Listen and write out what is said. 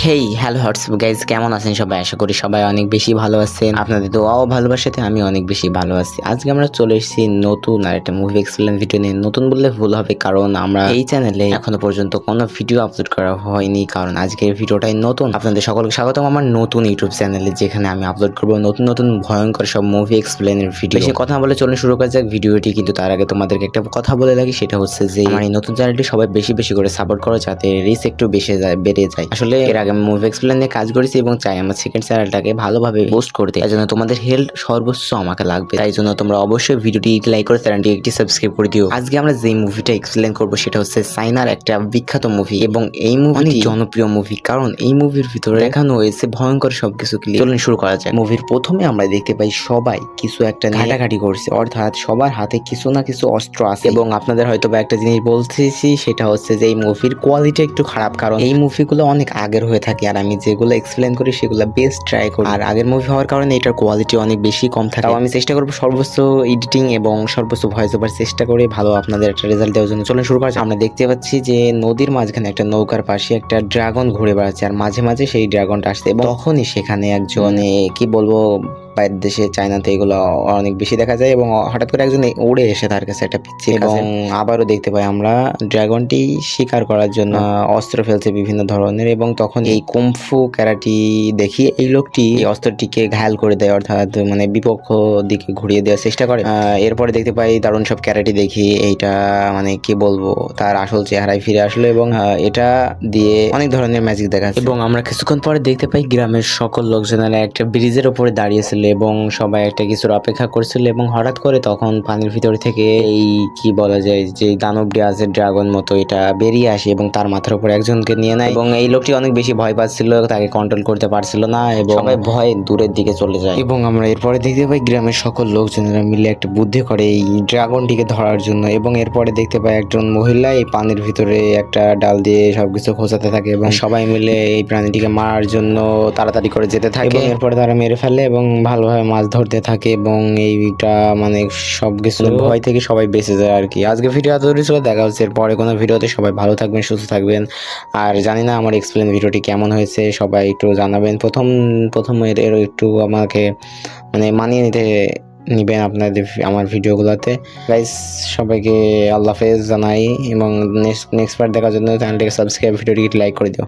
Hey hello WhatsApp guys, কেমন আছেন সবাই? আশা করি সবাই অনেক বেশি ভালো আছেন। আপনাদের দোয়াও ভালোবাসাতে আমি অনেক বেশি ভালো আছি। আজকে আমরা চলে এসেছি নতুন আর একটা মুভি এক্সপ্লেন ভিডিও নিয়ে। নতুন বললে ভুল হবে, কারণ আমরা এই চ্যানেলে এখনো পর্যন্ত কোনো ভিডিও আপলোড করা হয়নি, কারণ আজকের ভিডিওটাই নতুন। আপনাদের সকলকে স্বাগতম আমার নতুন ইউটিউব চ্যানেলে, যেখানে আমি আপলোড করবো নতুন নতুন ভয়ঙ্কর সব মুভি এক্সপ্লেনের ভিডিও। বেশি কথা বলে চলুন শুরু করা যাক ভিডিওটি। কিন্তু তার আগে তোমাদেরকে একটা কথা বলে রাখি, সেটা হচ্ছে যে আমার এই নতুন চ্যানেলটি সবাই বেশি বেশি করে সাপোর্ট করো, যাতে রিচ একটু বেড়ে যায়। আসলে এর আগে আমি মুভি এক্সপ্লেন নিয়ে কাজ করেছি এবং চাই আমার সেকেন্ড চ্যানেলটাকে ভালোভাবে বুস্ট করতে। তাই জন্য তোমাদের হেল্প সর্বোচ্চ আমাকে লাগবে। তাই জন্য তোমরা অবশ্যই ভিডিওটি লাইক করে চ্যানেলটি একটি সাবস্ক্রাইব করে দিও। আজকে আমরা যে মুভিটা এক্সপ্লেন করবো সেটা হচ্ছে চায়নার একটা বিখ্যাত মুভি, এবং এই মুভি অনেক জনপ্রিয় মুভি, কারণ এই মুভির ভিতরে দেখানো হয়েছে ভয়ঙ্কর সবকিছু। চলুন শুরু করা যায়। মুভির প্রথমে আমরা দেখতে পাই সবাই কিছু একটা ঘাটাঘাটি করছে, অর্থাৎ সবার হাতে কিছু না কিছু অস্ত্র আছে। এবং আপনাদের হয়তো বা একটা জিনিস বলতেছি, সেটা হচ্ছে যে এই মুভির কোয়ালিটি একটু খারাপ, কারণ এই মুভিগুলো অনেক আগের হয়ে থাকে আর আমি যেগুলো এক্সপ্লেন করি সেগুলো বেস্ট ট্রাই করি। আর আগের মুভি হওয়ার কারণে এটার কোয়ালিটি অনেক বেশি কম থাকে। তাও আমি চেষ্টা করবো সর্বোচ্চ এডিটিং এবং সর্বোচ্চ ভয়েস ওভার চেষ্টা করে ভালো আপনাদের একটা রেজাল্ট দেওয়ার জন্য। চলুন শুরু করা যাক। আমরা দেখতে পাচ্ছি যে নদীর মাঝখানে একটা নৌকার পাশে একটা ড্রাগন ঘুরে বেড়াচ্ছে, আর মাঝে মাঝে সেই ড্রাগনটা আসছে, এবং তখনই সেখানে একজন কি বলবো, বাইরের দেশে চায়নাতে এগুলো অনেক বেশি দেখা যায়, এবং হঠাৎ করে একজন উড়ে এসে তার কাছে একটা পিচ্ছি, এবং আবারও দেখতে পাই আমরা ড্রাগনটি শিকার করার জন্য অস্ত্র ফেলছে বিভিন্ন ধরনের, এবং তখন এই কুমফু ক্যারাটি দেখি এই লোকটি এই অস্ত্রটিকে ঘায়াল করে দেয়, অর্থাৎ মানে বিপক্ষ দিকে ঘুরিয়ে দেওয়ার চেষ্টা করে। এরপরে দেখতে পাই দারুণ সব ক্যারাটি দেখি এইটা মানে কি বলবো, তার আসল চেহারায় ফিরে আসলো, এবং এটা দিয়ে অনেক ধরনের ম্যাজিক দেখাচ্ছে। এবং আমরা কিছুক্ষণ পরে দেখতে পাই গ্রামের সকল লোকজনেরা একটা ব্রিজের উপরে দাঁড়িয়েছিল এবং সবাই একটা কিছুর অপেক্ষা করছিল, এবং হঠাৎ করে তখন পানির ভিতর থেকে এই কি বলা যায় যে দানবটি আছে ড্রাগন মতো, এটা বেরিয়ে আসে এবং তার মাথার উপর একজনকে নিয়ে নেয়, এবং এই লোকটি অনেক বেশি ভয় পাচ্ছিল, তাকে কন্ট্রোল করতে পারছিল না এবং সবাই ভয়ে দূরের দিকে চলে যায়। এবং আমরা এরপরে দেখতে পাই গ্রামের সকল লোকজনেরা মিলে একটা বুদ্ধি করে এই ড্রাগনটিকে ধরার জন্য, এবং এরপরে দেখতে পাই একজন মহিলা এই পানির ভিতরে একটা ডাল দিয়ে সবকিছু খোঁচাতে থাকে, এবং সবাই মিলে এই প্রাণীটিকে মারার জন্য তাড়াতাড়ি করে যেতে থাকে, এবং এরপরে তারা মেরে ফেলে এবং ভালোভাবে মাছ ধরতে থাকে, এবং এইটা মানে সবকিছু ভয় থেকে সবাই বেঁচে যায় আর কি। আজকে ভিডিও এতদূরই ছিল, দেখা হচ্ছে পরে কোনো ভিডিওতে। সবাই ভালো থাকবেন, সুস্থ থাকবেন, আর জানি না আমার এক্সপ্লেন ভিডিওটি কেমন হয়েছে, সবাই একটু জানাবেন। প্রথম এর একটু আমাকে মানে মানিয়ে নিবেন আপনাদের আমার ভিডিওগুলোতে। গাইস, সবাইকে আল্লাহ হাফেজ জানাই, এবং নেক্সট পার্ট দেখার জন্য চ্যানেলটিকে সাবস্ক্রাইব, ভিডিওটিকে লাইক করে দিও।